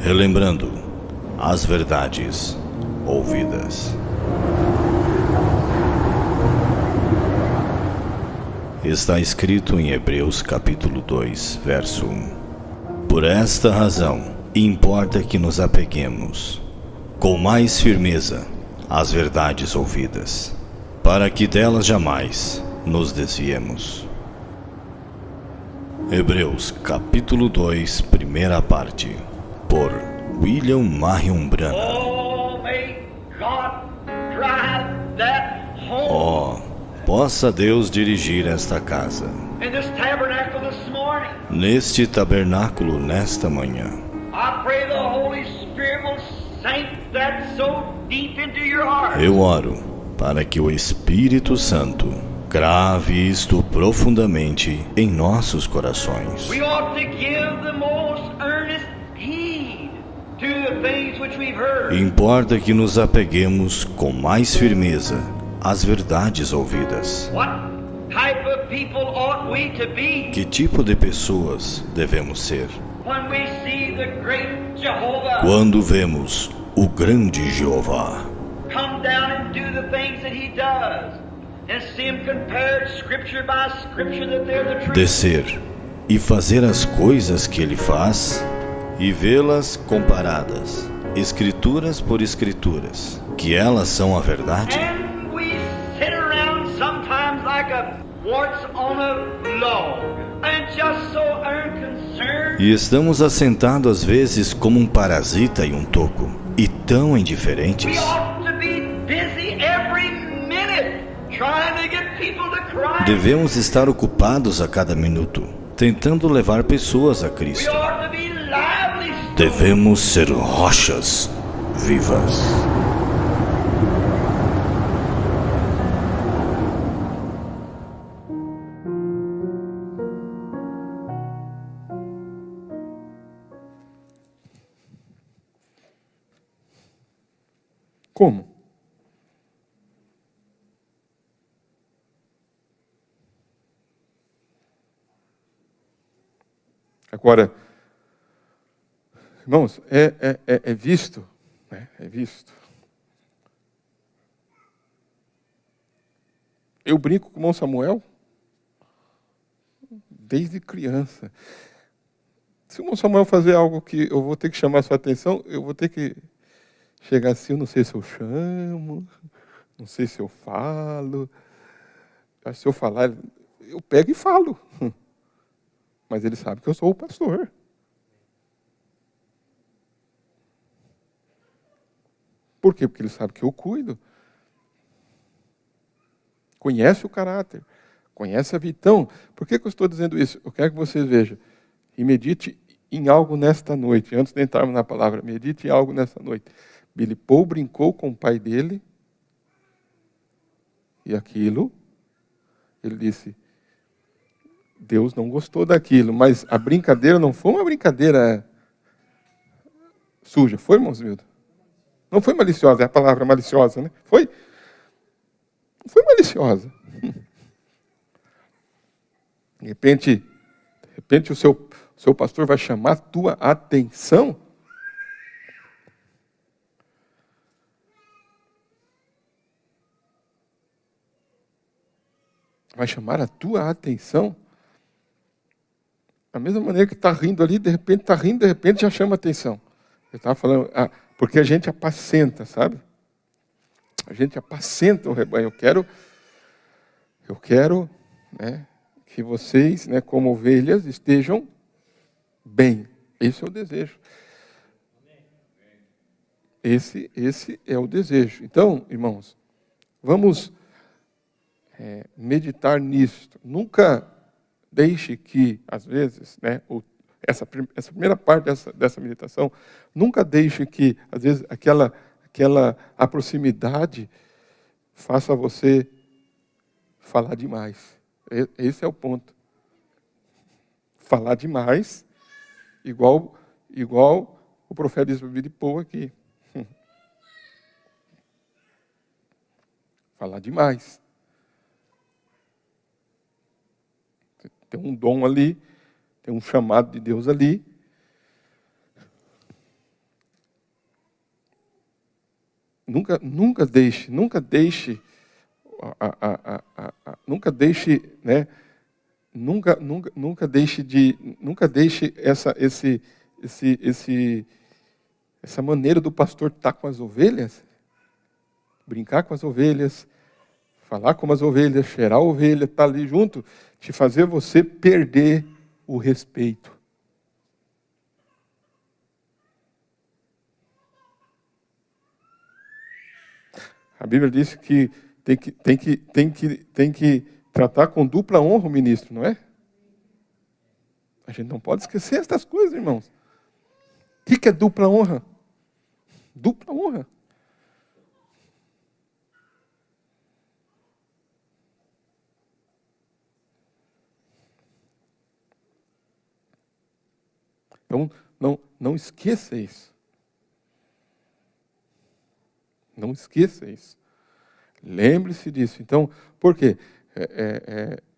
relembrando as verdades ouvidas. Está escrito em Hebreus capítulo 2, verso 1. Por esta razão, importa que nos apeguemos com mais firmeza às verdades ouvidas, para que delas jamais nos desviemos. Hebreus capítulo 2, primeira parte, por William Marion Branham. Possa Deus dirigir esta casa, neste tabernáculo nesta manhã. Eu oro para que o Espírito Santo grave isto profundamente em nossos corações. Importa que nos apeguemos com mais firmeza às verdades ouvidas. Que tipo de pessoas devemos ser? Quando vemos o grande Jeová descer e fazer as coisas que ele faz e vê-las comparadas, escrituras por escrituras, que elas são a verdade. E estamos assentados às vezes como um parasita em um toco, e tão indiferentes. Devemos estar ocupados a cada minuto, tentando levar pessoas a Cristo. Devemos ser rochas vivas. Como? Agora, irmãos, é visto, né? É visto. Eu brinco com o irmão Samuel desde criança. Se o irmão Samuel fazer algo que eu vou ter que chamar a sua atenção, eu vou ter que chegar assim, eu não sei se eu chamo, não sei se eu falo. Se eu falar, eu pego e falo. Mas ele sabe que eu sou o pastor. Por quê? Porque ele sabe que eu cuido. Conhece o caráter, conhece a vida. Então, por que eu estou dizendo isso? Eu quero que vocês vejam e medite em algo nesta noite. Antes de entrarmos na palavra, medite em algo nesta noite. Billy Paul brincou com o pai dele e aquilo, ele disse, Deus não gostou daquilo, mas a brincadeira não foi uma brincadeira suja. Foi, irmãos Milton? Não foi maliciosa, é a palavra maliciosa, né? Foi? Não foi maliciosa. De repente o seu pastor vai chamar a tua atenção. Vai chamar a tua atenção. Da mesma maneira que está rindo ali, de repente está rindo, de repente já chama a atenção. Eu estava falando, porque a gente apacenta, sabe? A gente apacenta o rebanho. Eu quero, né, que vocês, né, como ovelhas, estejam bem. Esse é o desejo. Esse é o desejo. Então, irmãos, vamos meditar nisto. Nunca deixe que, às vezes, né, essa primeira parte dessa meditação, nunca deixe que, às vezes, aquela a proximidade faça você falar demais. Esse é o ponto. Falar demais, igual o profeta diz para Billy Paul aqui. Falar demais. Tem um dom ali, tem um chamado de Deus ali. nunca deixe, né? Nunca deixe essa maneira do pastor estar com as ovelhas, brincar com as ovelhas, falar com as ovelhas, cheirar a ovelha, estar ali junto, te fazer você perder o respeito. A Bíblia diz que tem que tratar com dupla honra o ministro, não é? A gente não pode esquecer essas coisas, irmãos. O que é dupla honra? Dupla honra. Então, não esqueça isso. Não esqueça isso. Lembre-se disso. Então, por quê?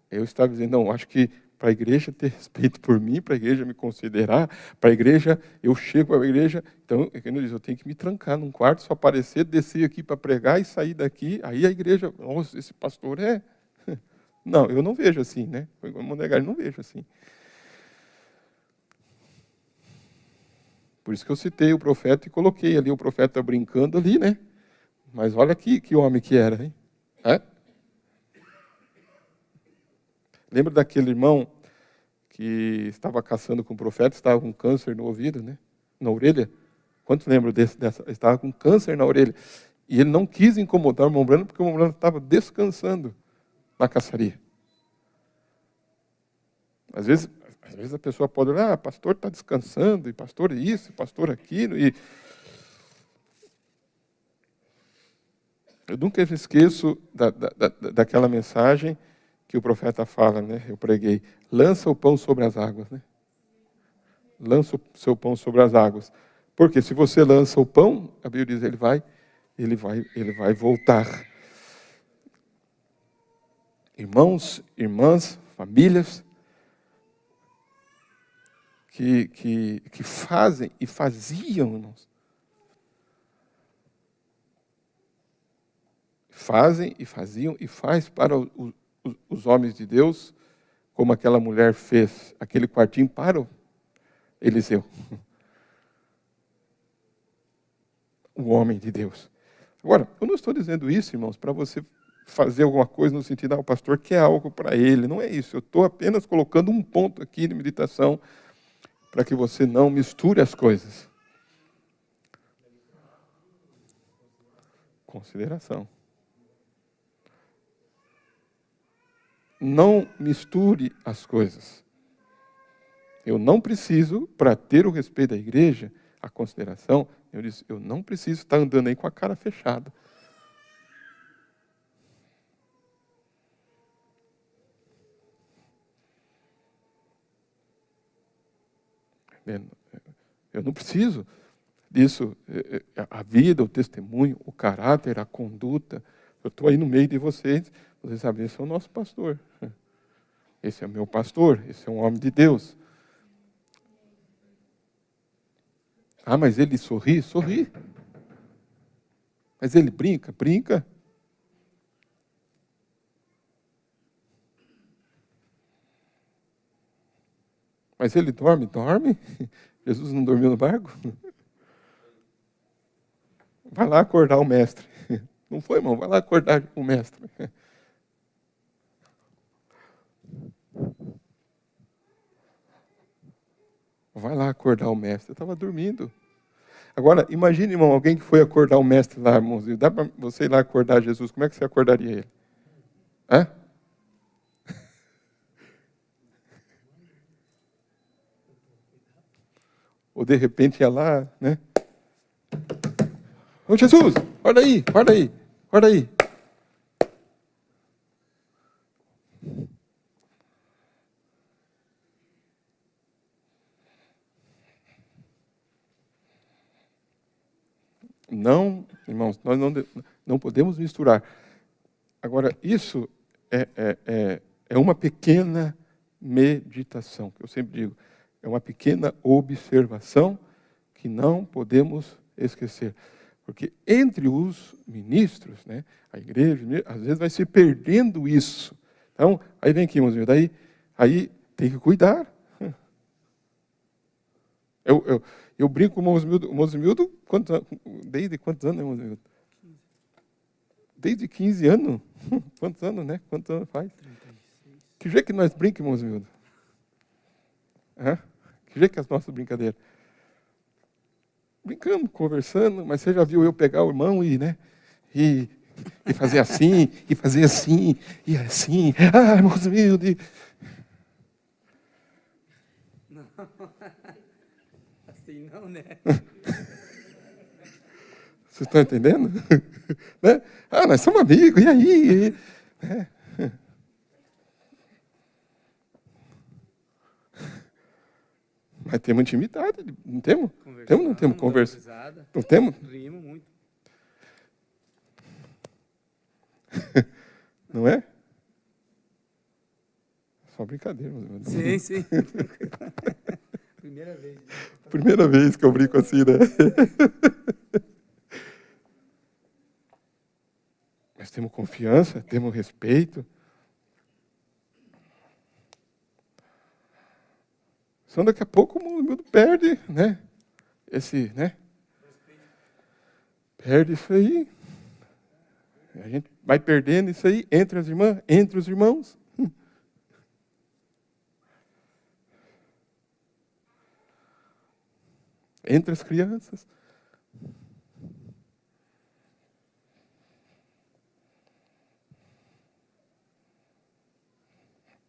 Eu estava dizendo, não, acho que para a igreja ter respeito por mim, para a igreja me considerar, para a igreja, eu chego para a igreja, então, eu tenho que me trancar num quarto, só aparecer, descer aqui para pregar e sair daqui, aí a igreja, nossa, esse pastor é... Não, eu não vejo assim, né? Vamos negar, eu não vejo assim. Por isso que eu citei o profeta e coloquei ali o profeta brincando ali, né? Mas olha aqui que homem que era, hein? É? Lembra daquele irmão que estava caçando com o profeta, estava com câncer no ouvido, né? Na orelha? Quantos lembram dessa? Estava com câncer na orelha. E ele não quis incomodar o irmão Branham, porque o irmão Branham estava descansando na caçaria. Às vezes a pessoa pode olhar, pastor está descansando, e pastor isso, e pastor aquilo, e... Eu nunca me esqueço daquela mensagem que o profeta fala, né? Eu preguei, lança o pão sobre as águas, né? Lança o seu pão sobre as águas. Porque se você lança o pão, a Bíblia diz, ele vai voltar. Irmãos, irmãs, famílias, que fazem e faziam, irmãos. Fazem e faziam e faz para os homens de Deus, como aquela mulher fez aquele quartinho para o Eliseu. O homem de Deus. Agora, eu não estou dizendo isso, irmãos, para você fazer alguma coisa no sentido, o pastor quer algo para ele. Não é isso. Eu estou apenas colocando um ponto aqui de meditação para que você não misture as coisas. Consideração. Não misture as coisas. Eu não preciso, para ter o respeito da igreja, a consideração, eu disse, eu não preciso estar andando aí com a cara fechada. Eu não preciso disso. A vida, o testemunho, o caráter, a conduta. Eu estou aí no meio de vocês. Vocês sabem, esse é o nosso pastor. Esse é o meu pastor. Esse é um homem de Deus. Ah, mas ele sorri? Sorri. Mas ele brinca? Brinca. Mas ele dorme? Dorme. Jesus não dormiu no barco? Vai lá acordar o mestre. Não foi, irmão? Vai lá acordar o mestre. Vai lá acordar o mestre. Eu estava dormindo. Agora, imagine, irmão, alguém que foi acordar o mestre lá, irmãozinho. Dá para você ir lá acordar Jesus? Como é que você acordaria ele? Hã? Ou de repente ia lá, né? Ô Jesus, acorda aí, acorda aí, acorda aí. Não, irmãos, nós não podemos misturar. Agora, isso é uma pequena meditação, que eu sempre digo, é uma pequena observação que não podemos esquecer. Porque entre os ministros, né, a igreja, às vezes vai se perdendo isso. Então, aí vem aqui, irmãos, aí tem que cuidar. Eu brinco com o Mosmildo, desde quantos anos, né, Mosmildo? Desde 15 anos? Quantos anos, né? Quantos anos faz? 36. Que jeito que nós brincamos, Mosmildo? Que jeito que as nossas brincadeiras? Brincamos, conversando, mas você já viu eu pegar o irmão e fazer assim, e fazer assim, e assim. Ah, Mosmildo. Não, assim não, né? Vocês estão entendendo? Né? Ah, nós somos amigos, e aí? Mas temos intimidade, não temos? Temos ou não temos conversa? Não temos? Rimo muito. Não é? Só brincadeira. Sim. Primeira vez. Primeira vez que eu brinco assim, né? Mas temos confiança, temos respeito. Senão daqui a pouco o mundo perde, né? Perde isso aí. A gente vai perdendo isso aí entre as irmãs, entre os irmãos. Entre as crianças.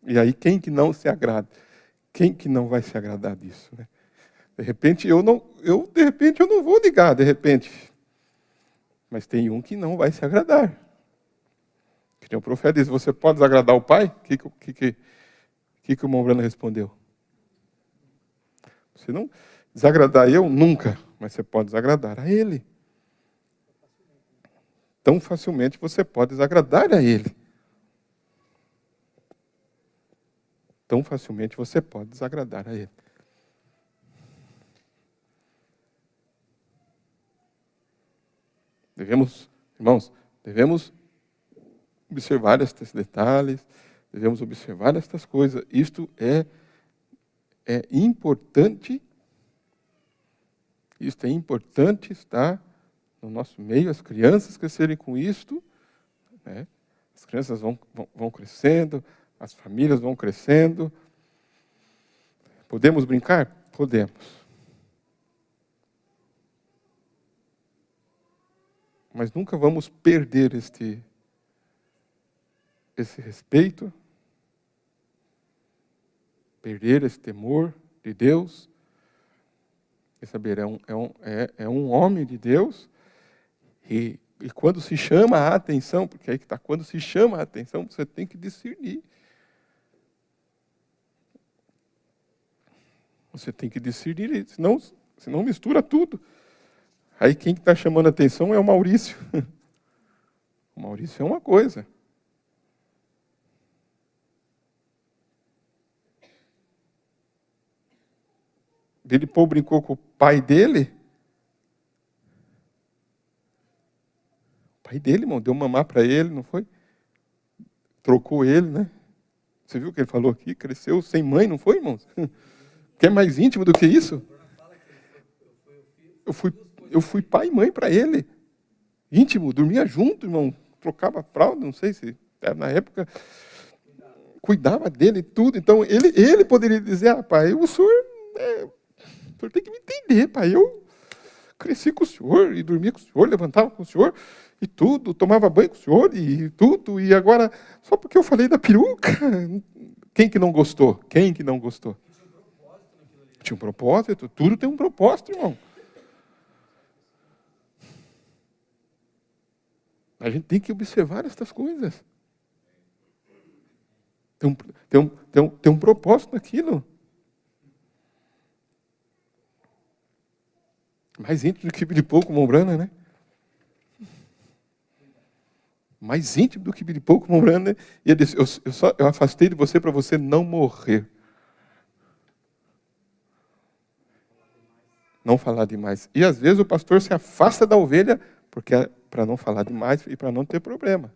E aí quem que não se agrada? Quem que não vai se agradar disso, né? De repente eu não vou ligar, de repente. Mas tem um que não vai se agradar. Que tem o profeta diz, você pode desagradar o pai? O que o Mombrana respondeu? Você não desagradar eu nunca, mas você pode desagradar a ele. Tão facilmente você pode desagradar a ele. Tão facilmente você pode desagradar a ele. Irmãos, devemos observar estes detalhes, devemos observar estas coisas. Isto é importante. Isto é importante estar no nosso meio, as crianças crescerem com isto, né? As crianças vão crescendo, as famílias vão crescendo. Podemos brincar? Podemos. Mas nunca vamos perder esse respeito, perder esse temor de Deus. Quer saber, é um homem de Deus, e quando se chama a atenção, porque aí que está, quando se chama a atenção, você tem que discernir. Você tem que discernir, senão mistura tudo. Aí quem está chamando a atenção é o Maurício. O Maurício é uma coisa. Billy Paul brincou com o pai dele. O pai dele, irmão, deu mamar para ele, não foi? Trocou ele, né? Você viu o que ele falou aqui? Cresceu sem mãe, não foi, irmãos? Quer mais íntimo do que isso? Eu fui pai e mãe para ele. Íntimo, dormia junto, irmão. Trocava fralda, não sei se na época cuidava dele e tudo. Então, ele poderia dizer, pai, o senhor tem que me entender, pai. Eu cresci com o senhor e dormia com o senhor, levantava com o senhor e tudo, tomava banho com o senhor e tudo. E agora, só porque eu falei da peruca, quem que não gostou? Quem que não gostou? Tinha um propósito, tudo tem um propósito, irmão. A gente tem que observar essas coisas. Tem um propósito naquilo. Mais íntimo do que Billy Paul com Mombrana, né? Mais íntimo do que Billy Paul com Mombrana. E ele disse, eu afastei de você para você não morrer. Não falar demais. E às vezes o pastor se afasta da ovelha porque é para não falar demais e para não ter problema.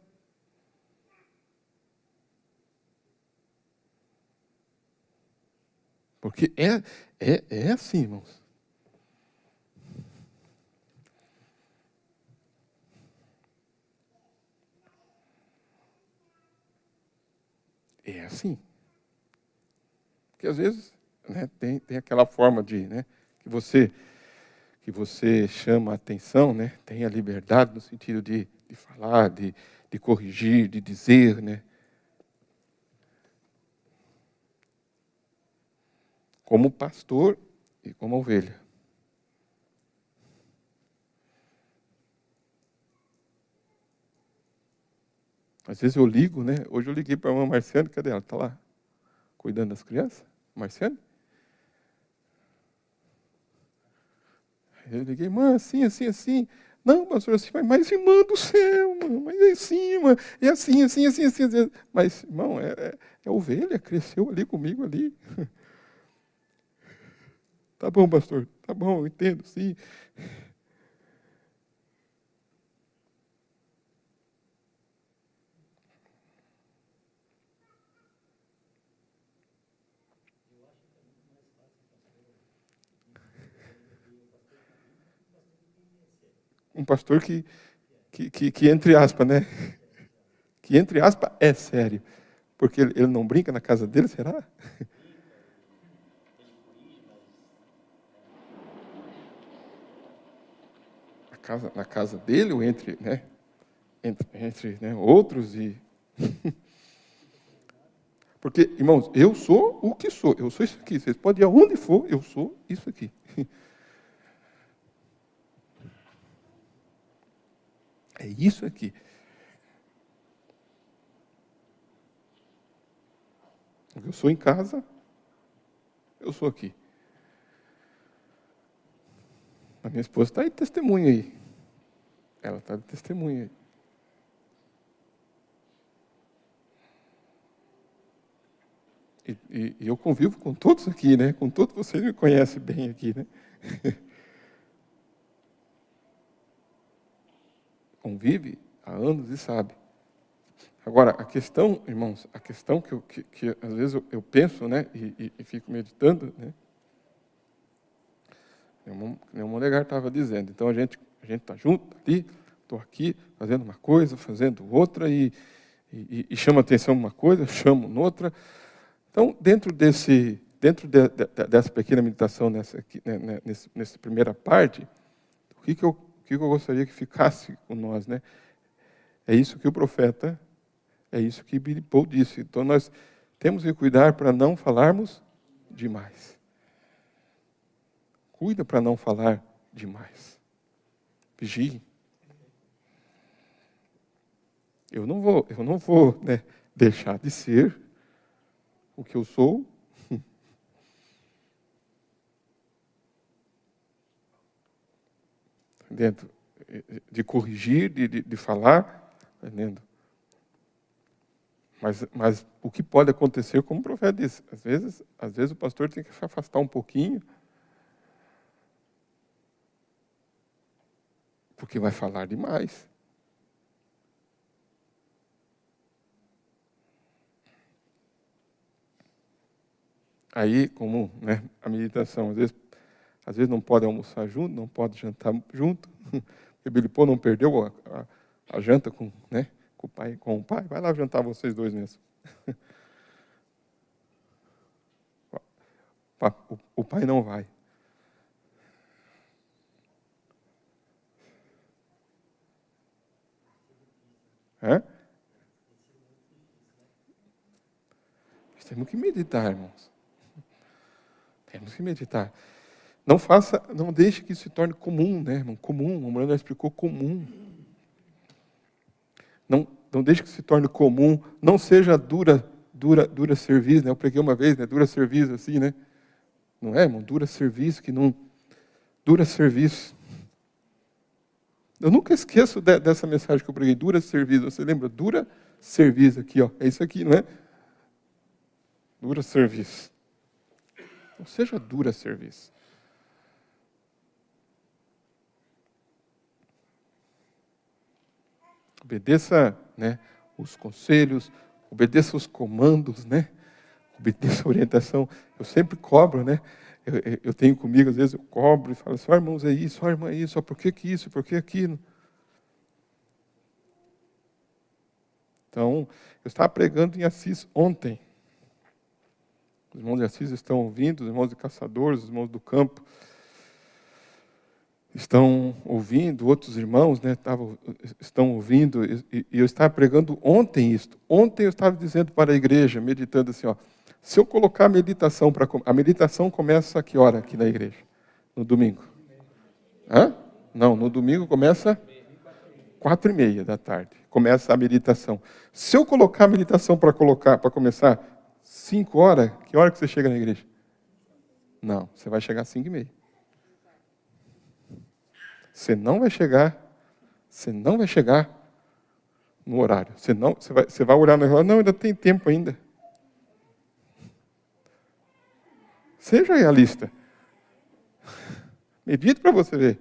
Porque é assim, irmãos. É assim. Porque às vezes, né, tem aquela forma de, né, que você chama a atenção, né, tem a liberdade no sentido de falar, de corrigir, de dizer, né. Como pastor e como ovelha. Às vezes eu ligo, né? Hoje eu liguei para a irmã Marciane, cadê ela? Está lá, cuidando das crianças? Marciane? Eu liguei, irmã, assim, assim, assim. Não, pastor, assim, mas irmã do céu, mano, mas é assim, mano, é assim, assim, assim, assim, assim. Mas, irmão, é ovelha, cresceu ali comigo ali. Tá bom, pastor, tá bom, eu entendo, sim. Um pastor que entre aspas, né? Que entre aspas é sério. Porque ele não brinca na casa dele, será? Na casa dele ou entre, né? Entre né, outros e... Porque, irmãos, eu sou o que sou. Eu sou isso aqui. Vocês podem ir aonde for, eu sou isso aqui. É isso aqui. Eu sou em casa, eu sou aqui. A minha esposa está aí, testemunha aí. Ela está de testemunha aí. E eu convivo com todos aqui, né? Com todos vocês me conhecem bem aqui, né? Convive há anos e sabe. Agora, a questão, irmãos, a questão que às vezes eu penso, né? E fico meditando, né? O Monegar estava dizendo. Então, a gente está junto ali, estou aqui, fazendo uma coisa, fazendo outra, e chama atenção uma coisa, chamo noutra. Então, dentro dessa pequena meditação, nessa primeira parte, o que eu gostaria que ficasse com nós, né? É isso que o profeta, é isso que Billy Paul disse. Então, nós temos que cuidar para não falarmos demais. Cuida para não falar demais. Vigie. Eu não vou né, deixar de ser o que eu sou. Dentro de corrigir, de falar, entendendo? Mas o que pode acontecer, como o profeta disse, às vezes o pastor tem que se afastar um pouquinho, porque vai falar demais. Aí, como né, a meditação, às vezes não pode almoçar junto, não pode jantar junto, porque Billy Paul não perdeu a janta com o pai, vai lá jantar vocês dois mesmo. O pai não vai. É? Nós temos que meditar, irmãos. Temos que meditar. Não deixe que isso se torne comum, né, irmão? Comum, a mulher já explicou comum. Não deixe que se torne comum, não seja dura serviço, né? Eu preguei uma vez, né? Dura serviço assim, né? Não é, irmão? Dura serviço que não... Dura serviço. Eu nunca esqueço dessa mensagem que eu preguei, dura serviço. Você lembra? Dura serviço aqui, ó. É isso aqui, não é? Dura serviço. Não seja dura serviço. Obedeça, né, os conselhos, obedeça os comandos, né? Obedeça a orientação. Eu sempre cobro, né? Eu tenho comigo, às vezes eu cobro e falo assim, ó irmãos, é isso, ó irmã, é isso, ó, por que isso, por que aquilo? Então, eu estava pregando em Assis ontem. Os irmãos de Assis estão ouvindo, os irmãos de Caçadores, os irmãos do campo estão ouvindo, outros irmãos, né, estão ouvindo, e eu estava pregando ontem isto. Ontem eu estava dizendo para a igreja, meditando assim, ó, se eu colocar a meditação, a meditação começa a que hora aqui na igreja? No domingo? Hã? Não, no domingo começa 4:30 da tarde. Começa a meditação. Se eu colocar a meditação para começar 5 horas, que hora que você chega na igreja? Não, você vai chegar às 5:30. Você não vai chegar no horário. Você vai olhar no relógio, não, ainda tem tempo ainda. Seja realista. Medite para você ver.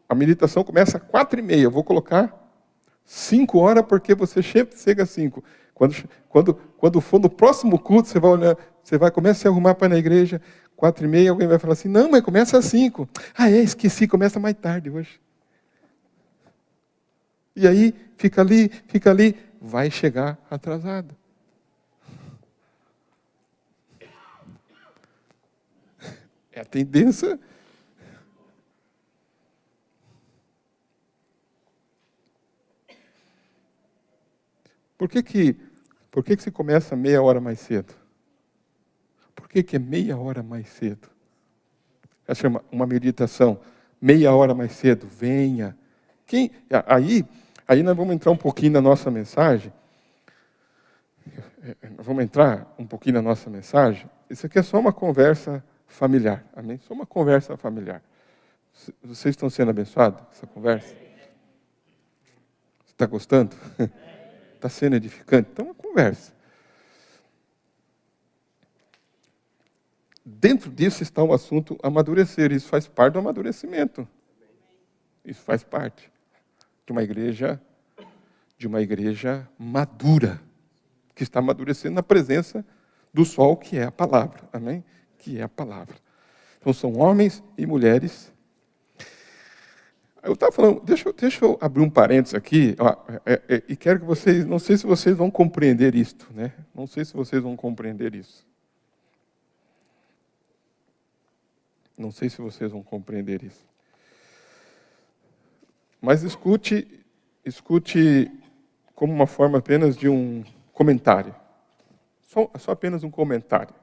A meditação começa às 4:30. Eu vou colocar 5 horas porque você sempre chega às 5. Quando for no próximo culto, você vai olhar, começa a se arrumar para ir na igreja, 4:30, alguém vai falar assim, não, mas começa às 5. Esqueci, começa mais tarde hoje. E aí, fica ali, vai chegar atrasado. É a tendência. Por que se começa meia hora mais cedo? Por que é meia hora mais cedo? Essa chama uma meditação. Meia hora mais cedo, venha. Aí nós vamos entrar um pouquinho na nossa mensagem. Isso aqui é só uma conversa familiar. Amém? Só uma conversa familiar. Vocês estão sendo abençoados com essa conversa? Você está gostando? Está sendo edificante? Então, uma conversa. Dentro disso está o assunto amadurecer. Isso faz parte do amadurecimento. Isso faz parte de uma igreja madura, que está amadurecendo na presença do sol, que é a palavra. Amém? Que é a palavra. Então, são homens e mulheres. Eu estava falando, deixa eu abrir um parênteses aqui, e quero que vocês, não sei se vocês vão compreender isto, né? Não sei se vocês vão compreender isso. Não sei se vocês vão compreender isso. Mas escute como uma forma apenas de um comentário. Só apenas um comentário.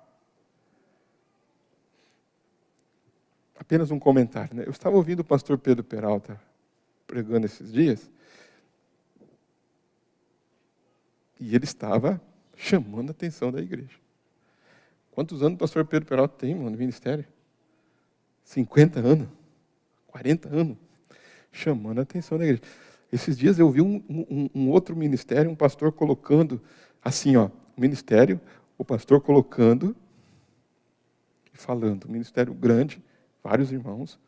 Apenas um comentário. Né? Eu estava ouvindo o pastor Pedro Peralta pregando esses dias, e ele estava chamando a atenção da igreja. Quantos anos o pastor Pedro Peralta tem, no ministério? 50 anos? 40 anos? Chamando a atenção da igreja. Esses dias eu vi um outro ministério, um pastor colocando, assim, ó, ministério, o pastor colocando e falando, ministério grande, vários irmãos,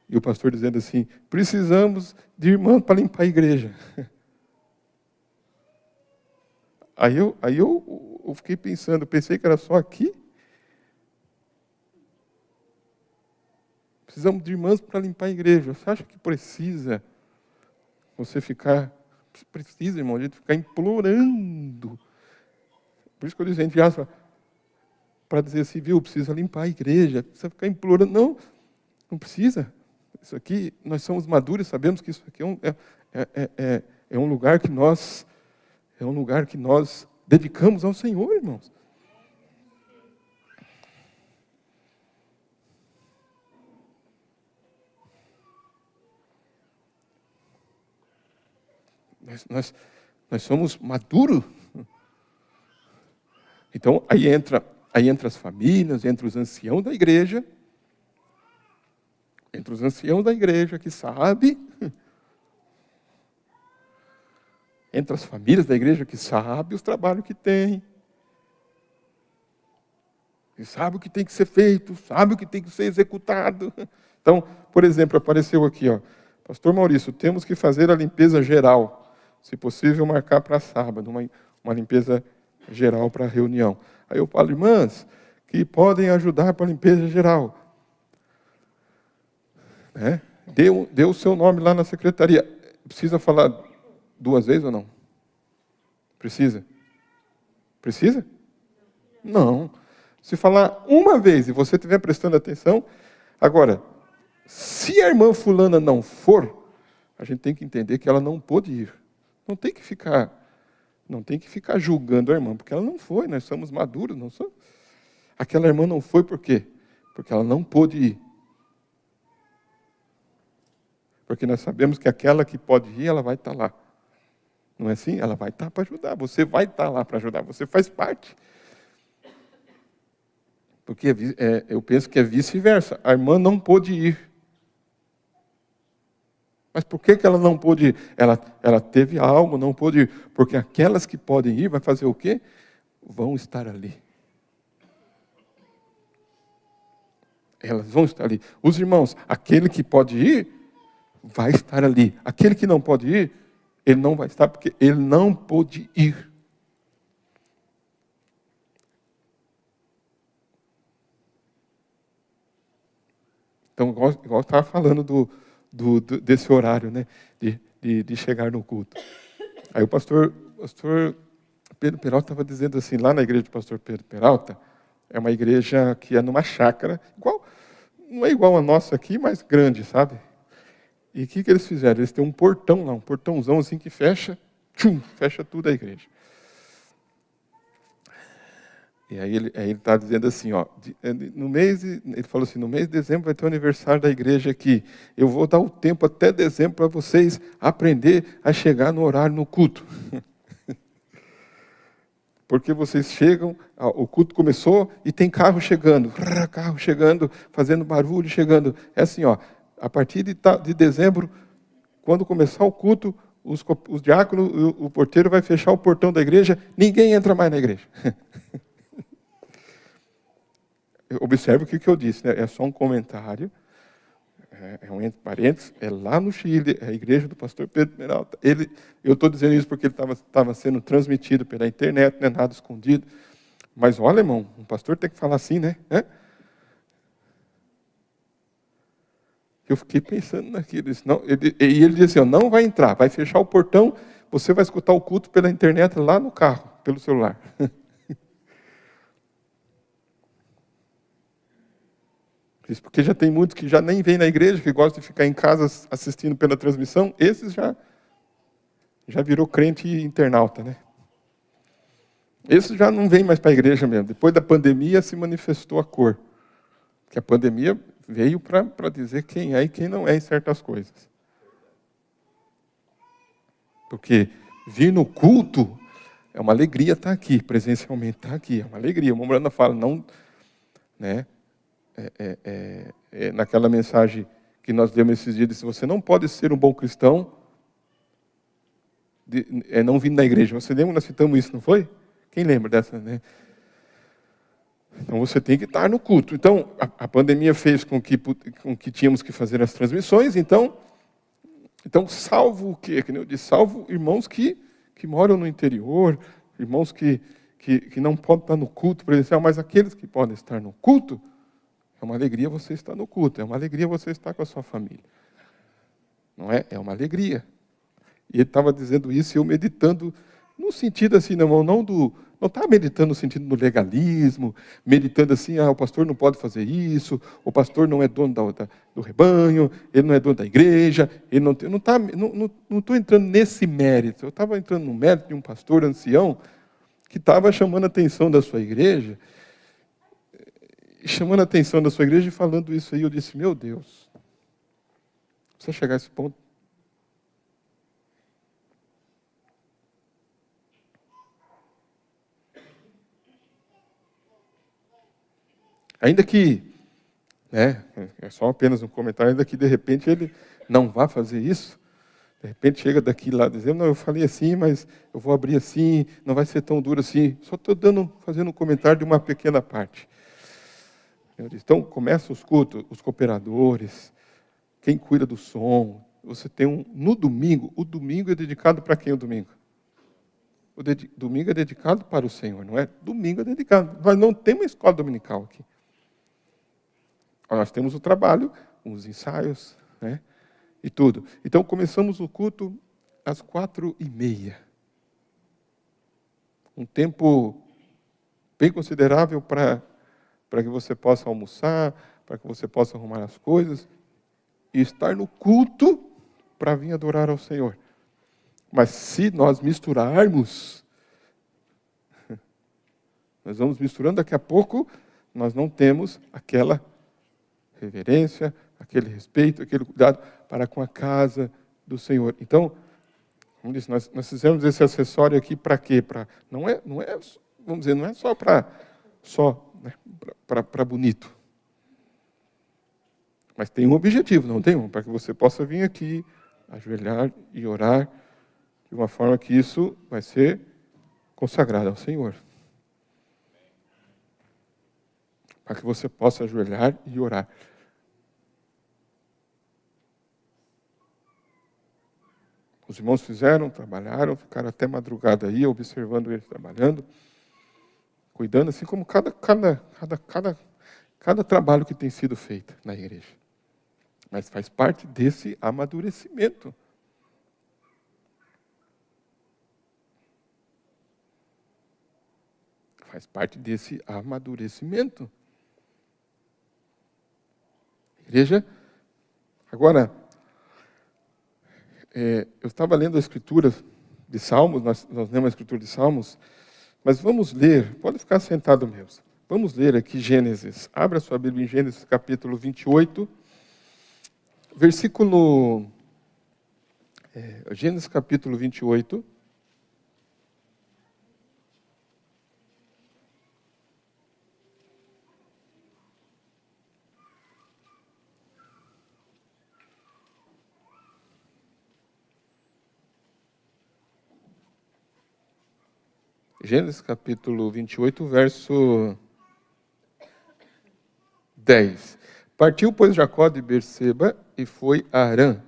e o pastor dizendo assim, precisamos de irmãos para limpar a igreja. Aí eu fiquei pensando, pensei que era só aqui. Precisamos de irmãos para limpar a igreja. Você acha que precisa você ficar... Precisa, irmão, a gente ficar implorando. Por isso que eu disse, a gente acha para dizer assim, viu, precisa limpar a igreja, precisa ficar implorando. Não precisa. Isso aqui, nós somos maduros, sabemos que isso aqui é um lugar que nós dedicamos ao Senhor, irmãos. Nós somos maduros. Então, aí entra as famílias, entra os anciãos da igreja, que sabe, entra as famílias da igreja que sabe os trabalhos que tem, E sabe o que tem que ser feito, sabe o que tem que ser executado. Então, por exemplo, apareceu aqui, ó, Pastor Maurício, temos que fazer a limpeza geral. Se possível, marcar para sábado, uma limpeza geral para a reunião. Aí eu falo, irmãs, que podem ajudar para a limpeza geral. Né? Dê o seu nome lá na secretaria. Precisa falar 2 vezes ou não? Precisa? Precisa? Não. Se falar uma vez e você estiver prestando atenção, agora, se a irmã fulana não for, a gente tem que entender que ela não pôde ir. Não tem que ficar julgando a irmã, porque ela não foi, nós somos maduros, não somos. Aquela irmã não foi por quê? Porque ela não pôde ir. Porque nós sabemos que aquela que pode ir, ela vai estar lá. Não é assim? Ela vai estar para ajudar, você vai estar lá para ajudar, você faz parte. Porque eu penso que é vice-versa. A irmã não pôde ir. Mas por que ela não pôde ir? Ela teve algo, não pôde ir. Porque aquelas que podem ir, vai fazer o quê? Vão estar ali. Elas vão estar ali. Os irmãos, aquele que pode ir, vai estar ali. Aquele que não pode ir, ele não vai estar porque ele não pôde ir. Então, igual eu estava falando desse horário, né, de chegar no culto. Aí o pastor Pedro Peralta estava dizendo assim, lá na igreja do pastor Pedro Peralta, é uma igreja que é numa chácara, não é igual a nossa aqui, mas grande, sabe? E o que eles fizeram? Eles têm um portão lá, um portãozão assim que fecha tudo a igreja. E aí ele está dizendo assim, ó, ele falou assim, no mês de dezembro vai ter o aniversário da igreja aqui. Eu vou dar o tempo até dezembro para vocês aprender a chegar no horário no culto. Porque vocês chegam, o culto começou e tem carro chegando, fazendo barulho, chegando. É assim, ó, a partir de dezembro, quando começar o culto, os diáconos, o porteiro vai fechar o portão da igreja, ninguém entra mais na igreja. Observe o que eu disse, né? É só um comentário, é um entre parênteses, é lá no Chile, é a igreja do pastor Pedro Peralta. Eu estou dizendo isso porque ele estava sendo transmitido pela internet, não é nada escondido. Mas olha, irmão, um pastor tem que falar assim, né? Eu fiquei pensando naquilo. E ele disse assim, não vai entrar, vai fechar o portão, você vai escutar o culto pela internet lá no carro, pelo celular. Isso porque já tem muitos que já nem vêm na igreja, que gostam de ficar em casa assistindo pela transmissão. Esses já virou crente internauta, né? Esses já não vêm mais para a igreja mesmo. Depois da pandemia se manifestou a cor. Porque a pandemia veio para dizer quem é e quem não é em certas coisas. Porque vir no culto é uma alegria estar aqui, presencialmente estar aqui. É uma alegria. Uma Morana fala, não, né? Naquela mensagem que nós demos esses dias, se você não pode ser um bom cristão, não vindo na igreja. Você lembra, nós citamos isso, não foi? Quem lembra dessa, né? Então você tem que estar no culto. Então, a pandemia fez com que tínhamos que fazer as transmissões, então salvo o quê? Que eu disse, salvo irmãos que moram no interior, irmãos que não podem estar no culto presencial, mas aqueles que podem estar no culto, é uma alegria você estar no culto, é uma alegria você estar com a sua família. Não é? É uma alegria. E ele estava dizendo isso e eu meditando no sentido assim, não estava meditando no sentido do legalismo, meditando assim, o pastor não pode fazer isso, o pastor não é dono do rebanho, ele não é dono da igreja, ele não estou entrando nesse mérito. Eu estava entrando no mérito de um pastor ancião que estava chamando a atenção da sua igreja, e falando isso aí, eu disse, meu Deus, precisa chegar a esse ponto. Ainda que, né, é só apenas um comentário, ainda que de repente ele não vá fazer isso, de repente chega daqui lá dizendo, não, eu falei assim, mas eu vou abrir assim, não vai ser tão duro assim. Só estou fazendo um comentário de uma pequena parte. Então, começa os cultos, os cooperadores, quem cuida do som. Você tem no domingo, o domingo é dedicado para quem o domingo? Domingo é dedicado para o Senhor, não é? Domingo é dedicado. Nós não temos escola dominical aqui. Nós temos o trabalho, os ensaios, né? E tudo. Então, começamos o culto às 4:30. Um tempo bem considerável para que você possa almoçar, para que você possa arrumar as coisas e estar no culto para vir adorar ao Senhor. Mas se nós misturarmos, nós vamos misturando, daqui a pouco nós não temos aquela reverência, aquele respeito, aquele cuidado para com a casa do Senhor. Então, como disse, nós fizemos esse acessório aqui para quê? Não é, vamos dizer, não é só para bonito. Mas tem um objetivo, não tem um? Para que você possa vir aqui, ajoelhar e orar de uma forma que isso vai ser consagrado ao Senhor. Para que você possa ajoelhar e orar. Os irmãos fizeram, trabalharam, ficaram até madrugada aí, observando eles trabalhando, cuidando, assim como cada trabalho que tem sido feito na igreja. Mas faz parte desse amadurecimento. Faz parte desse amadurecimento. Igreja, agora, eu estava lendo a escritura de Salmos, nós lemos a escritura de Salmos, mas vamos ler, pode ficar sentado mesmo. Vamos ler aqui Gênesis. Abra sua Bíblia em Gênesis capítulo 28, versículo... Gênesis capítulo 28. Gênesis capítulo 28, verso 10. Partiu, pois, Jacó de Berseba e foi a Harã.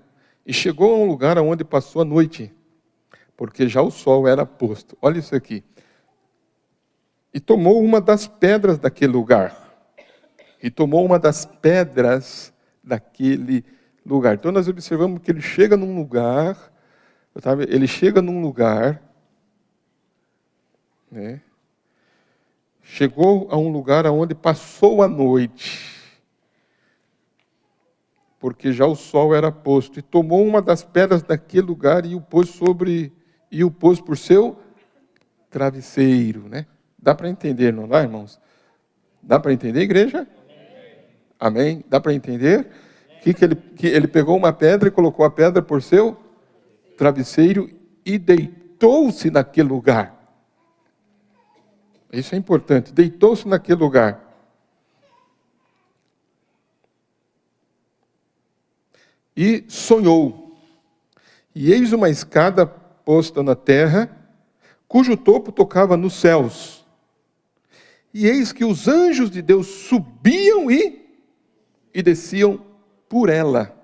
E chegou a um lugar onde passou a noite, porque já o sol era posto. Olha isso aqui. E tomou uma das pedras daquele lugar. Então nós observamos que ele chega num lugar, né? Chegou a um lugar onde passou a noite, porque já o sol era posto, e tomou uma das pedras daquele lugar e o pôs por seu travesseiro, né? Dá para entender, não dá, irmãos? Dá para entender, igreja? Amém? Dá para entender? Que ele pegou uma pedra e colocou a pedra por seu travesseiro e deitou-se naquele lugar. Isso é importante. Deitou-se naquele lugar. E sonhou. E eis uma escada posta na terra, cujo topo tocava nos céus. E eis que os anjos de Deus subiam e desciam por ela.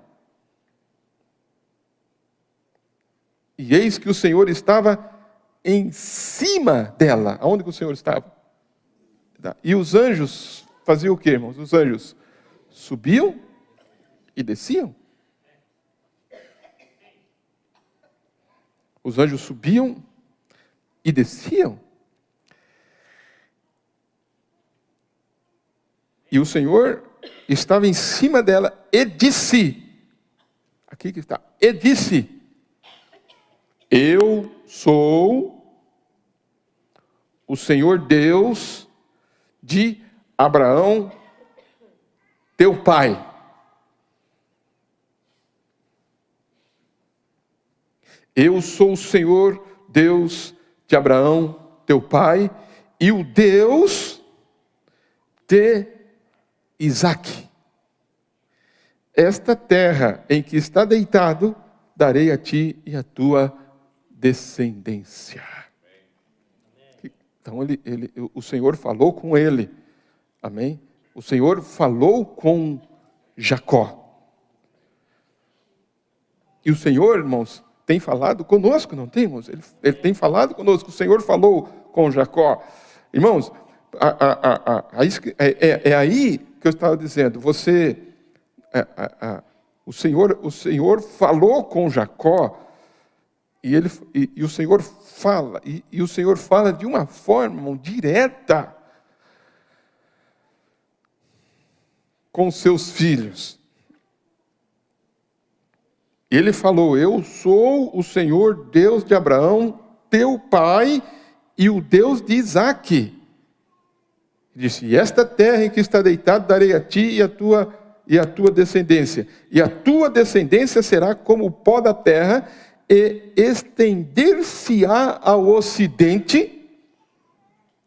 E eis que o Senhor estava em cima dela. Aonde que o Senhor estava? E os anjos faziam o quê, irmãos? Os anjos subiam e desciam. Os anjos subiam e desciam. E o Senhor estava em cima dela e disse, aqui que está, e disse, eu sou o Senhor Deus de Abraão, teu pai. Eu sou o Senhor Deus de Abraão, teu pai, e o Deus de Isaque. Esta terra em que está deitado, darei a ti e a tua descendência. Então o Senhor falou com ele. Amém? O Senhor falou com Jacó. E o Senhor, irmãos, tem falado conosco, não temos? Ele tem falado conosco. O Senhor falou com Jacó. Irmãos, é aí que eu estava dizendo. O Senhor falou com Jacó. E o Senhor fala. E o Senhor fala de uma forma, irmão, direta com seus filhos. Ele falou: eu sou o Senhor Deus de Abraão, teu pai, e o Deus de Isaque. Ele disse: e esta terra em que está deitado darei a ti e a tua descendência. E a tua descendência será como o pó da terra, e estender-se-á ao ocidente.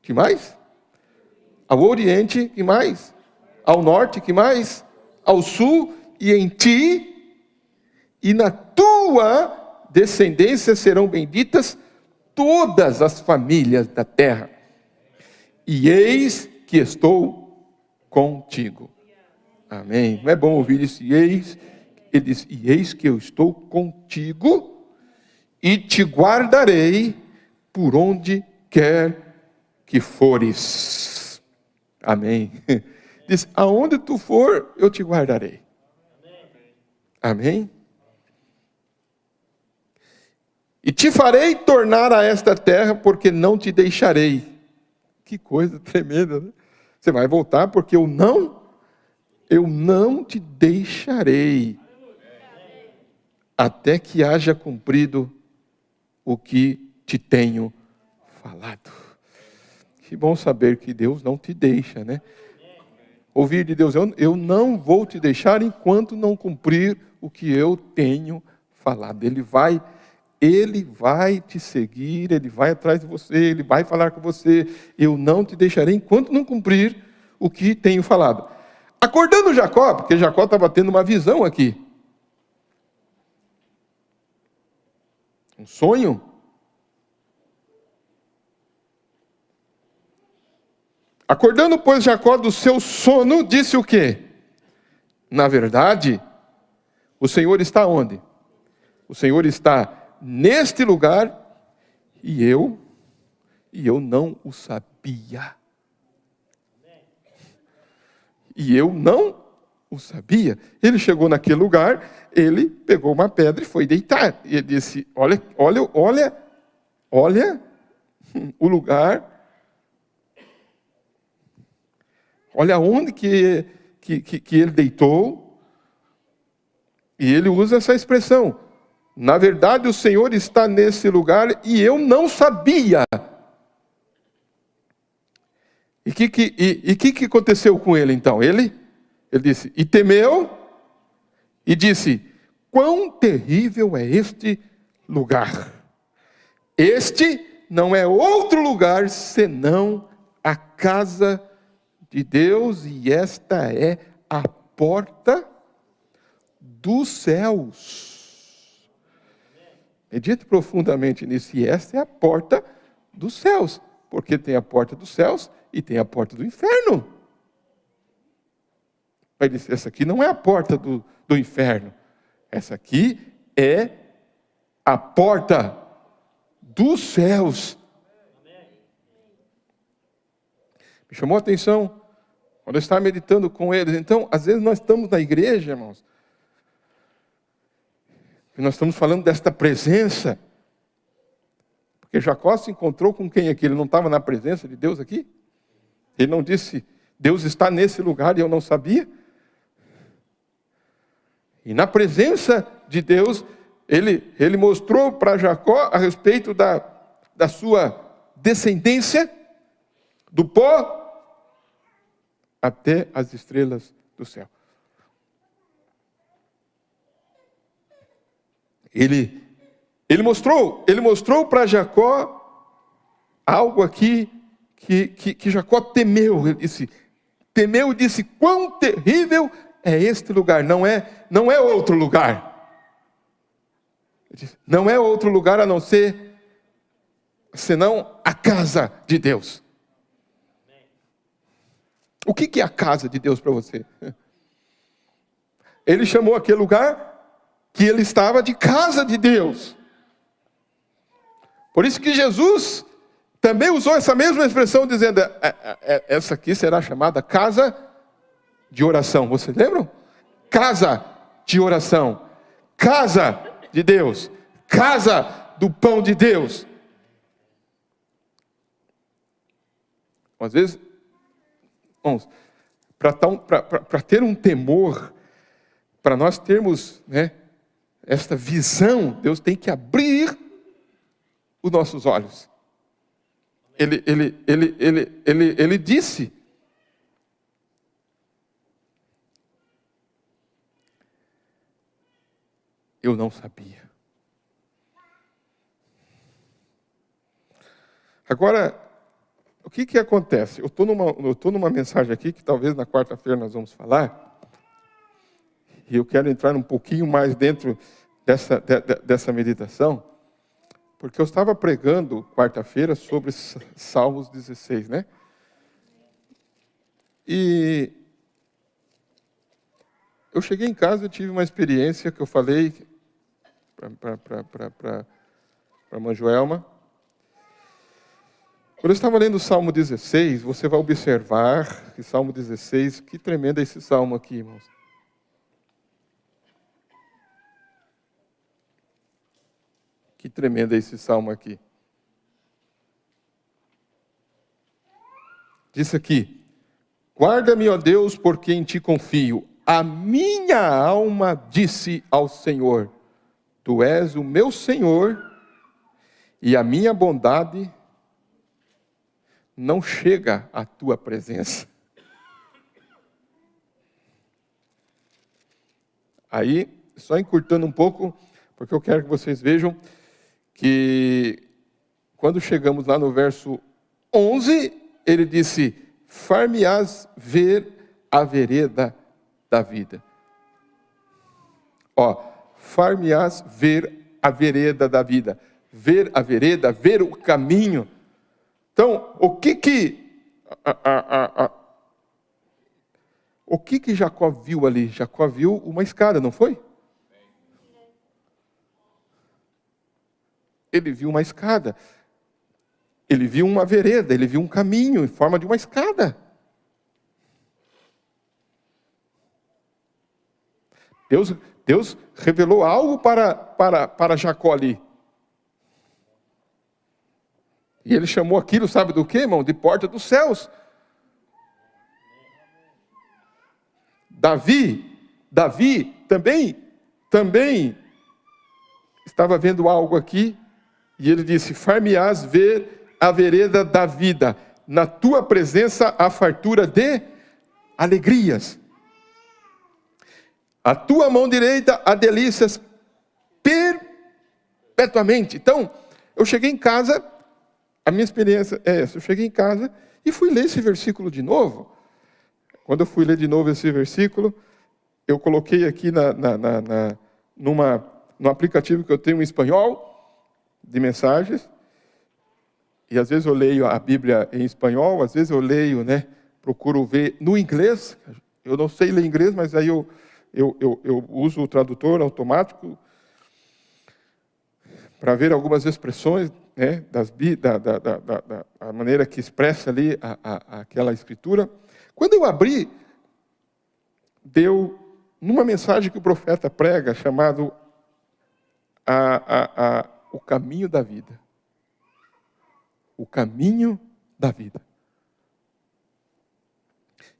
Que mais? Ao oriente. Que mais? Ao norte. Que mais? Ao sul. E em ti e na tua descendência serão benditas todas as famílias da terra. E eis que estou contigo. Amém. Não é bom ouvir isso? Ele diz: e eis que eu estou contigo e te guardarei por onde quer que fores. Amém. Diz: aonde tu for, eu te guardarei. Amém. E te farei tornar a esta terra, porque não te deixarei. Que coisa tremenda, né? Você vai voltar, porque eu não te deixarei, até que haja cumprido o que te tenho falado. Que bom saber que Deus não te deixa, né? Ouvir de Deus: eu não vou te deixar enquanto não cumprir o que eu tenho falado. Ele vai te seguir, ele vai atrás de você, ele vai falar com você. Eu não te deixarei enquanto não cumprir o que tenho falado. Acordando Jacó, porque Jacó estava tendo uma visão aqui. Um sonho. Acordando, pois, Jacó do seu sono, disse o quê? Na verdade, o Senhor está onde? O Senhor está neste lugar, e eu não o sabia. E eu não o sabia. Ele chegou naquele lugar, ele pegou uma pedra e foi deitar. E ele disse: olha o lugar, olha onde que ele deitou. E ele usa essa expressão: na verdade, o Senhor está nesse lugar e eu não sabia. E o que aconteceu com ele então? Ele disse: e temeu, e disse: quão terrível é este lugar! Este não é outro lugar senão a casa de Deus, e esta é a porta dos céus. Medite profundamente nisso. E esta é a porta dos céus. Porque tem a porta dos céus e tem a porta do inferno. Ele disse: essa aqui não é a porta do inferno. Essa aqui é a porta dos céus. Me chamou a atenção quando eu estava meditando com eles. Então, às vezes nós estamos na igreja, irmãos, e nós estamos falando desta presença. Porque Jacó se encontrou com quem aqui? Ele não estava na presença de Deus aqui? Ele não disse: Deus está nesse lugar e eu não sabia? E na presença de Deus, ele mostrou para Jacó a respeito da sua descendência, do pó até as estrelas do céu. Ele mostrou para Jacó algo aqui que Jacó temeu. Ele temeu e disse: quão terrível é este lugar. Não é outro lugar. Ele disse: não é outro lugar a não ser senão a casa de Deus. O que é a casa de Deus para você? Ele chamou aquele lugar que ele estava de casa de Deus. Por isso que Jesus também usou essa mesma expressão, dizendo, essa aqui será chamada casa de oração. Vocês lembram? Casa de oração. Casa de Deus. Casa do pão de Deus. Às vezes, para ter um temor, para nós termos, né, esta visão, Deus tem que abrir os nossos olhos. Ele disse, eu não sabia. Agora, o que acontece? Eu estou numa mensagem aqui, que talvez na quarta-feira nós vamos falar, e eu quero entrar um pouquinho mais dentro dessa meditação, porque eu estava pregando quarta-feira sobre Salmos 16, né? E eu cheguei em casa e tive uma experiência que eu falei para a irmã Joelma. Quando eu estava lendo o Salmo 16, você vai observar que Salmo 16, que tremendo é esse salmo aqui, irmãos. Que tremendo é esse salmo aqui. Diz aqui, guarda-me, ó Deus, porque em ti confio. A minha alma disse ao Senhor, tu és o meu Senhor, e a minha bondade não chega à tua presença. Aí, só encurtando um pouco, porque eu quero que vocês vejam que quando chegamos lá no verso 11, ele disse, far-me-ás ver a vereda da vida. Far-me-ás ver a vereda da vida. Ver a vereda, ver o caminho. Então, o que Jacó viu ali? Jacó viu uma escada, não foi? Ele viu uma escada. Ele viu uma vereda, ele viu um caminho em forma de uma escada. Deus revelou algo para Jacó ali. E ele chamou aquilo, sabe do que, irmão? De porta dos céus. Davi também estava vendo algo aqui. E ele disse, far-me-ás ver a vereda da vida. Na tua presença há fartura de alegrias. A tua mão direita há delícias perpetuamente. Então, eu cheguei em casa, a minha experiência é essa. Eu cheguei em casa e fui ler esse versículo de novo. Quando eu fui ler de novo esse versículo, eu coloquei aqui no aplicativo que eu tenho em espanhol, de mensagens, e às vezes eu leio a Bíblia em espanhol, às vezes eu leio, né, procuro ver no inglês. Eu não sei ler inglês, mas aí eu uso o tradutor automático para ver algumas expressões, né, da maneira que expressa ali aquela escritura. Quando eu abri, deu numa mensagem que o profeta prega, chamado o caminho da vida. O caminho da vida.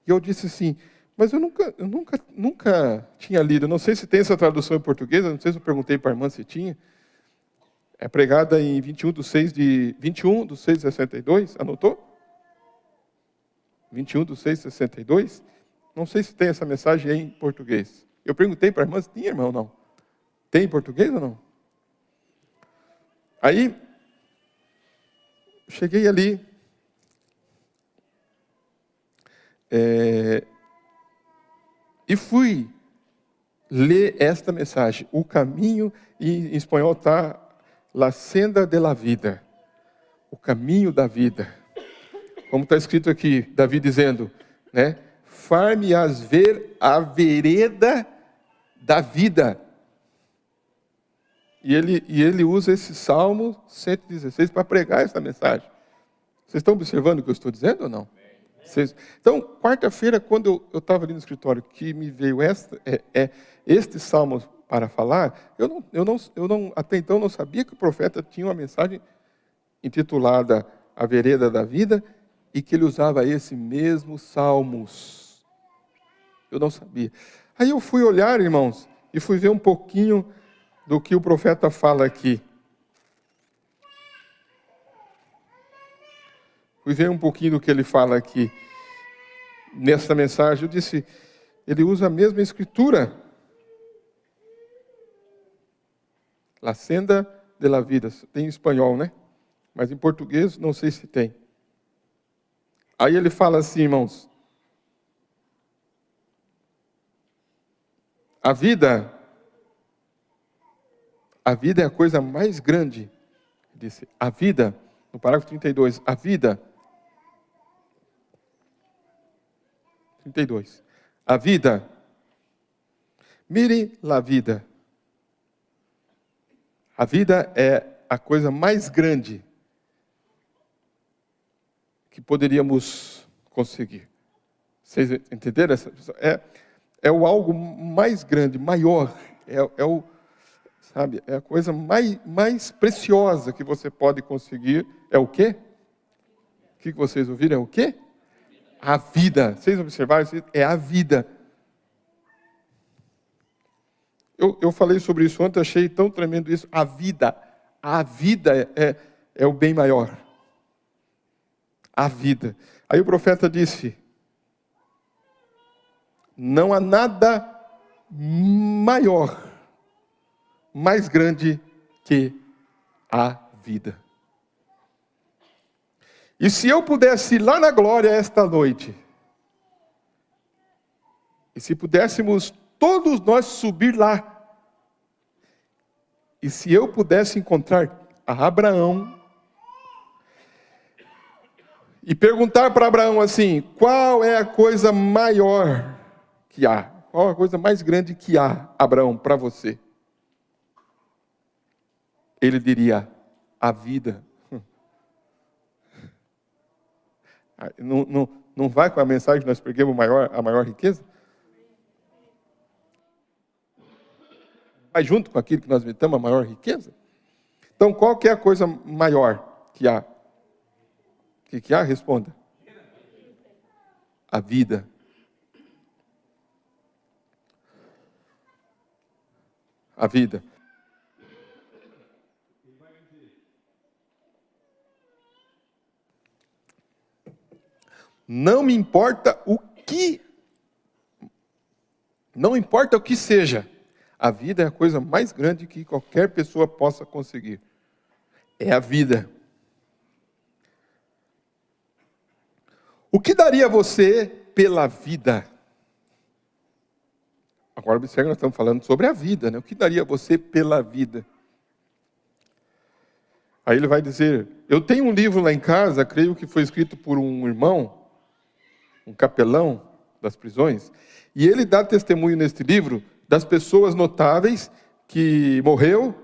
E eu disse assim, mas eu nunca tinha lido, não sei se tem essa tradução em português, não sei se eu perguntei para a irmã se tinha. É pregada em 21 de 6 de 62, anotou? 21 de 6 de 62. Não sei se tem essa mensagem em português. Eu perguntei para a irmã se tinha, irmão, não. Tem em português ou não? Aí, cheguei ali, e fui ler esta mensagem. O caminho, em espanhol está La senda de la vida. O caminho da vida. Como está escrito aqui, Davi dizendo, né? Far-me-ás ver a vereda da vida. E ele usa esse Salmo 116 para pregar essa mensagem. Vocês estão observando o que eu estou dizendo ou não? Então, quarta-feira, quando eu estava ali no escritório, que me veio este Salmo para falar, até então não sabia que o profeta tinha uma mensagem intitulada A Vereda da Vida e que ele usava esse mesmo Salmos. Eu não sabia. Aí eu fui olhar, irmãos, e fui ver um pouquinho do que o profeta fala aqui. Fui ver um pouquinho do que ele fala aqui. Nessa mensagem, eu disse, ele usa a mesma escritura. La senda de la vida. Tem em espanhol, né? Mas em português, não sei se tem. Aí ele fala assim, irmãos. A vida é a coisa mais grande. Ele disse, a vida, no parágrafo 32, a vida. 32. A vida. Mire la vida. A vida é a coisa mais grande que poderíamos conseguir. Vocês entenderam? É o algo mais grande, maior. É a coisa mais preciosa que você pode conseguir. É o quê? O que vocês ouviram? É o quê? A vida. Vocês observaram? É a vida. Eu falei sobre isso ontem, achei tão tremendo isso. A vida é o bem maior. A vida. Aí o profeta disse, não há nada maior, mais grande que a vida. E se eu pudesse ir lá na glória esta noite, e se pudéssemos todos nós subir lá, e se eu pudesse encontrar a Abraão, e perguntar para Abraão assim, qual é a coisa maior que há? Qual a coisa mais grande que há, Abraão, para você? Ele diria, a vida. Não vai com a mensagem que nós pregamos a maior riqueza? Vai junto com aquilo que nós meditamos, a maior riqueza? Então, qual que é a coisa maior que há? O que há? Responda. A vida. A vida. Não me importa o que. Não importa o que seja. A vida é a coisa mais grande que qualquer pessoa possa conseguir. É a vida. O que daria você pela vida? Agora observe, nós estamos falando sobre a vida, né? O que daria você pela vida? Aí ele vai dizer, eu tenho um livro lá em casa, creio que foi escrito por um irmão, um capelão das prisões, e ele dá testemunho neste livro das pessoas notáveis que morreu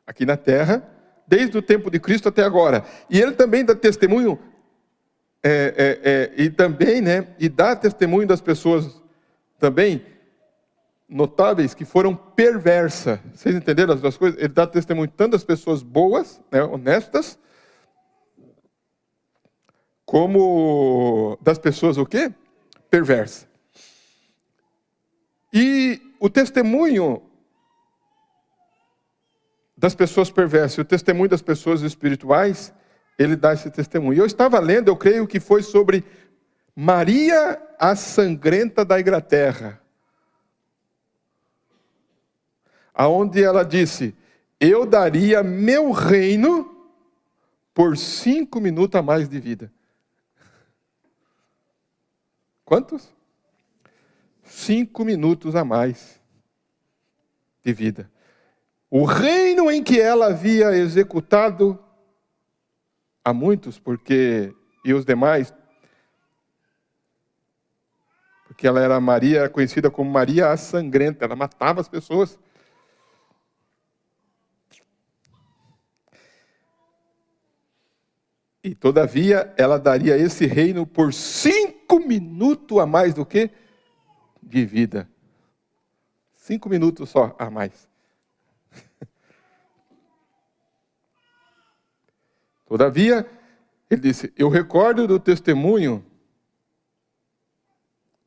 aqui na terra, desde o tempo de Cristo até agora. E ele também dá testemunho, e dá testemunho das pessoas também notáveis que foram perversas. Vocês entenderam as duas coisas? Ele dá testemunho tanto das pessoas boas, né, honestas, como das pessoas o quê? Perversas. E o testemunho das pessoas perversas e o testemunho das pessoas espirituais, ele dá esse testemunho. Eu estava lendo, eu creio que foi sobre Maria a Sangrenta da Inglaterra, aonde ela disse, eu daria meu reino por 5 minutos a mais de vida. Quantos? 5 minutos a mais de vida. O reino em que ela havia executado a muitos, e os demais porque ela era Maria, conhecida como Maria a Sangrenta, ela matava as pessoas. E todavia ela daria esse reino por 5 minutos a mais do que de vida. 5 minutos só a mais. Todavia, ele disse, eu recordo do testemunho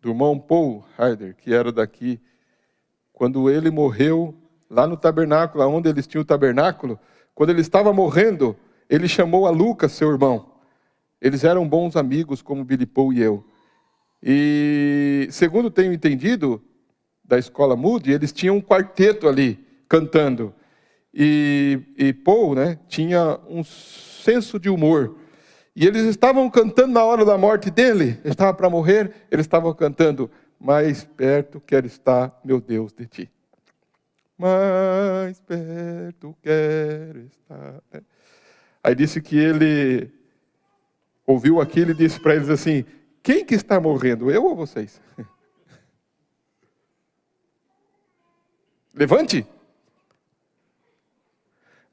do irmão Paul Harder, que era daqui, quando ele morreu lá no tabernáculo, onde eles tinham o tabernáculo, quando ele estava morrendo, ele chamou a Lucas, seu irmão. Eles eram bons amigos, como Billy Paul e eu. E, segundo tenho entendido, da escola Moody, eles tinham um quarteto ali, cantando. E Paul, né, tinha um senso de humor. E eles estavam cantando na hora da morte dele, ele estava para morrer, eles estavam cantando, mais perto quero estar, meu Deus, de ti. Mais perto quero estar. Aí disse que ele ouviu aquilo e disse para eles assim, quem que está morrendo, eu ou vocês? Levante.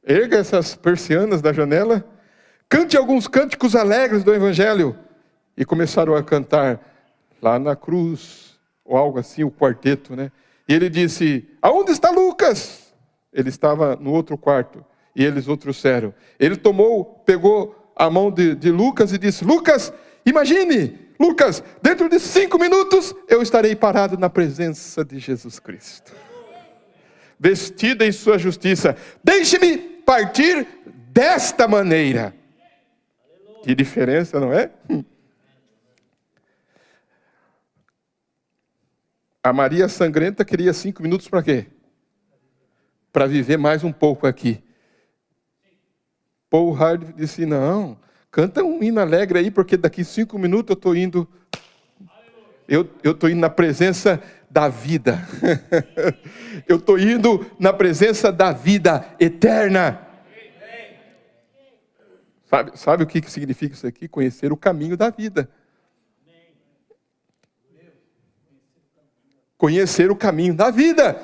Erga essas persianas da janela. Cante alguns cânticos alegres do Evangelho. E começaram a cantar lá na cruz, ou algo assim, o quarteto, né? E ele disse, aonde está Lucas? Ele estava no outro quarto. E eles o trouxeram. Ele pegou a mão de Lucas e disse, Lucas, imagine, Lucas, dentro de 5 minutos eu estarei parado na presença de Jesus Cristo. Vestido em sua justiça. Deixe-me partir desta maneira. Que diferença, não é? A Maria Sangrenta queria 5 minutos para quê? Para viver mais um pouco aqui. Paul Hardy disse, não, canta um hino alegre aí, porque daqui 5 minutos eu estou indo... Eu estou indo na presença da vida. Eu estou indo na presença da vida eterna. Sabe o que significa isso aqui? Conhecer o caminho da vida. Conhecer o caminho da vida.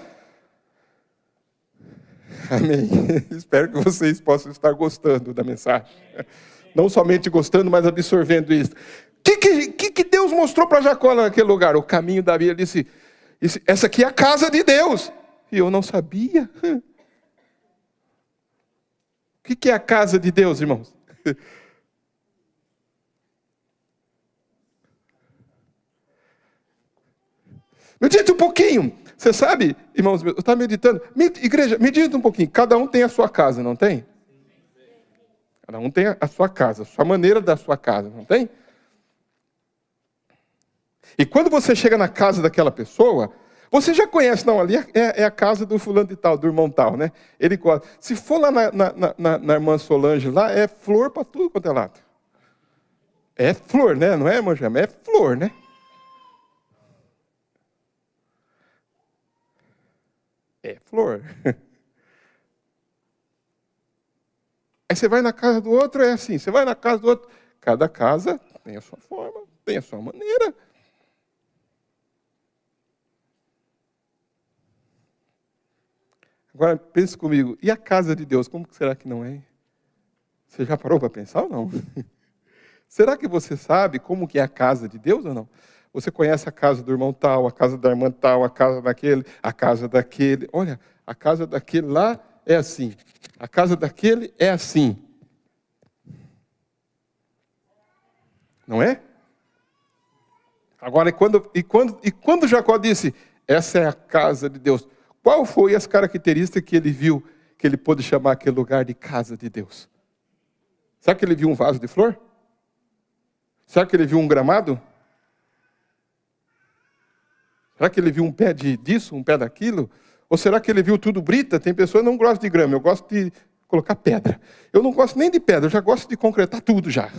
Amém. Espero que vocês possam estar gostando da mensagem. Não somente gostando, mas absorvendo isso. O que Deus mostrou para Jacó naquele lugar? O caminho da vida. Ele disse, essa aqui é a casa de Deus. E eu não sabia. O que é a casa de Deus, irmãos? Medite um pouquinho. Você sabe, irmãos, eu estava meditando. Igreja, medita um pouquinho. Cada um tem a sua casa, não tem? Cada um tem a sua casa, a sua maneira da sua casa, não tem? E quando você chega na casa daquela pessoa, você já conhece, não, ali é a casa do fulano de tal, do irmão tal, né? Ele gosta. Se for lá na irmã Solange, lá é flor para tudo quanto é lado. É flor, né? Não é, irmã Gema? É flor, né? É flor. Aí você vai na casa do outro, é assim. Você vai na casa do outro. Cada casa tem a sua forma, tem a sua maneira. Agora, pense comigo. E a casa de Deus, como será que não é? Você já parou para pensar ou não? Será que você sabe como que é a casa de Deus ou não? Você conhece a casa do irmão tal, a casa da irmã tal, a casa daquele, a casa daquele. Olha, a casa daquele lá é assim. A casa daquele é assim. Não é? Agora, quando Jacó disse, essa é a casa de Deus, qual foi as características que ele viu, que ele pôde chamar aquele lugar de casa de Deus? Será que ele viu um vaso de flor? Será que ele viu um gramado? Será que ele viu um pé disso, um pé daquilo? Ou será que ele viu tudo brita? Tem pessoas que não gostam de grama, eu gosto de colocar pedra. Eu não gosto nem de pedra, eu já gosto de concretar tudo já.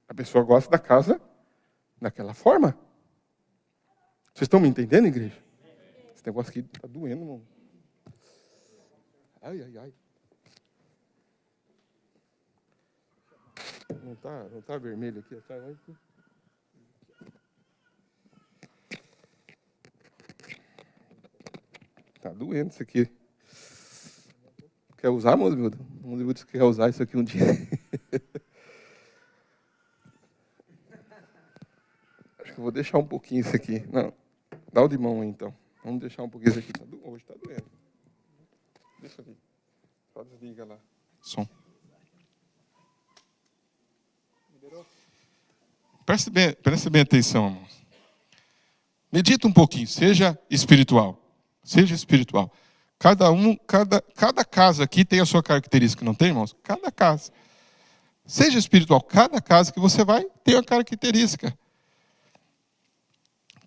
A pessoa gosta da casa daquela forma. Vocês estão me entendendo, igreja? Esse negócio aqui está doendo, irmão. Ai, ai, ai. Não tá vermelho aqui atrás. Tá doendo isso aqui. Quer usar, Mozilda? Mozilda disse que quer usar isso aqui um dia. Acho que eu vou deixar um pouquinho isso aqui. Não, dá o de mão aí, então. Vamos deixar um pouquinho isso aqui. Hoje tá doendo. Deixa ali. Só desliga lá. Som. Preste bem atenção, irmãos. Medita um pouquinho. Seja espiritual. Seja espiritual. Cada casa aqui tem a sua característica, não tem, irmãos? Cada casa. Seja espiritual. Cada casa que você vai tem uma característica.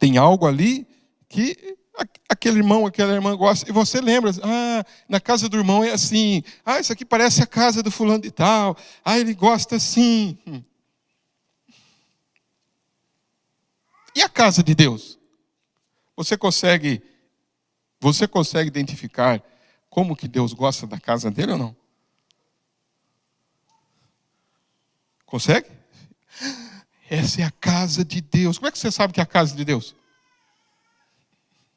Tem algo ali que aquele irmão, aquela irmã gosta. E você lembra, na casa do irmão é assim. Isso aqui parece a casa do fulano de tal. Ele gosta assim. E a casa de Deus? Você consegue identificar como que Deus gosta da casa dele ou não? Consegue? Essa é a casa de Deus. Como é que você sabe que é a casa de Deus?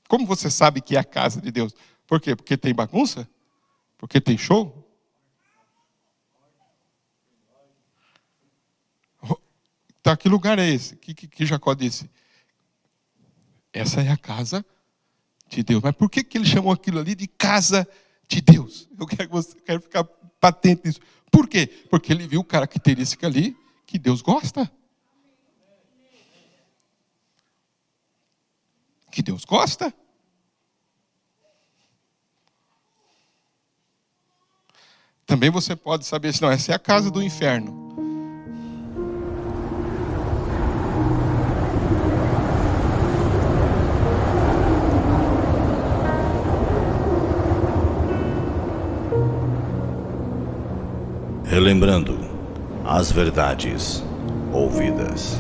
Como você sabe que é a casa de Deus? Por quê? Porque tem bagunça? Porque tem show? Tá, que lugar é esse? Que Jacó disse? Essa é a casa de Deus. Mas por que ele chamou aquilo ali de casa de Deus? Eu quero ficar patente nisso. Por quê? Porque ele viu característica ali que Deus gosta. Que Deus gosta. Também você pode saber se não, essa é a casa do inferno. Relembrando as verdades ouvidas.